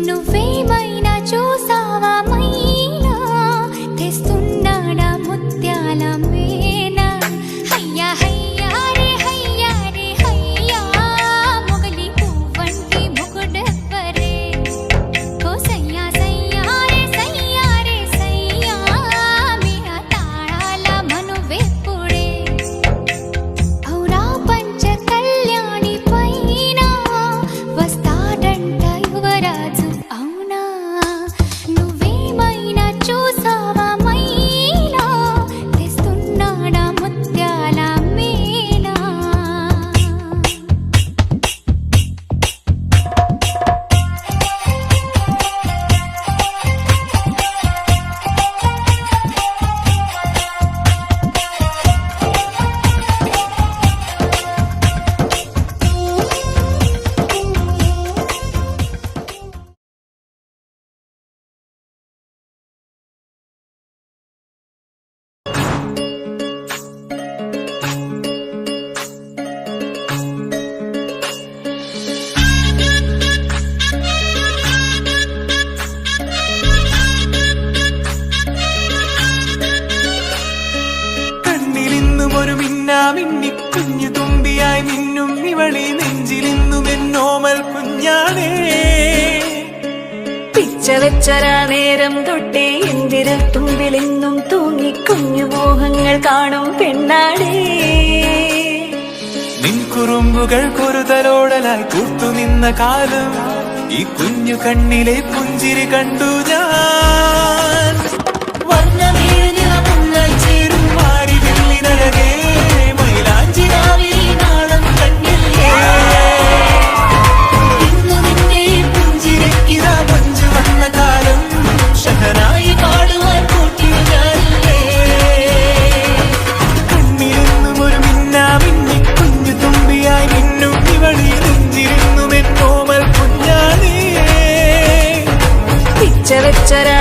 నువ్వేమైనా చూసావా మైనా తెస్తున్నాడా ముత్యాల మేనా హయ్యా హయ్యా రే హయ్యా రే హయ్యా మొగలి పువ్వంటి మొగుడెవ్వరే ఓ సయ్యా సయ్యా రే సయ్యా మీ తాళాల మనువెప్పుడే ఔరా పంచ కళ్యాణి పైన వస్తాడంట యువరాజు అవునా నువ్వేమైనా చూసావా మైనా తెస్తున్నాడా ముత్యాల మేనా കണ്ണിലിന്നും ഒരു മിന്നാമിന്നി കുഞ്ഞു തുമ്പിയായി മിന്നും ഇവളി നെഞ്ചിലിന്നും എന്നോമൽ കുഞ്ഞാണേ പിച്ച വെച്ചരാ നേരം തൊട്ടേ എന്തിര തുമ്പിലെന്നും തൂങ്ങി കുഞ്ഞു മോഹങ്ങൾ കാണും പെണ്ണാടേ നിൻ കുറുമ്പുകൾ കുറുതലോടലായി കൂട്ടുനിന്ന കാലം ഈ കുഞ്ഞു കണ്ണിലെ പുഞ്ചിരി കണ്ടു ഞാൻ വർണ്ണമേനിയ മുങ്ങൾ ചേരും മാറി വെള്ളിനഴകേ മൈലാഞ്ചി രാവിൽ നാളം കണ്ണില്ലേ ഇന്നു നിന്നെ പുഞ്ചിരിക്കിതാ മഞ്ചു വന്ന കാലം ഷഹനായി പാടുവാൻ കൂട്ടിയ ഞാനില്ലേ കണ്ണിലെന്നും ഒരു മിന്നാമിന്നി കുഞ്ഞു തുമ്പിയായി മിന്നും ഇവളി നെഞ്ചിരുന്നും എന്നോമൽ കുഞ്ഞാനേ പിച്ച വെച്ചരാ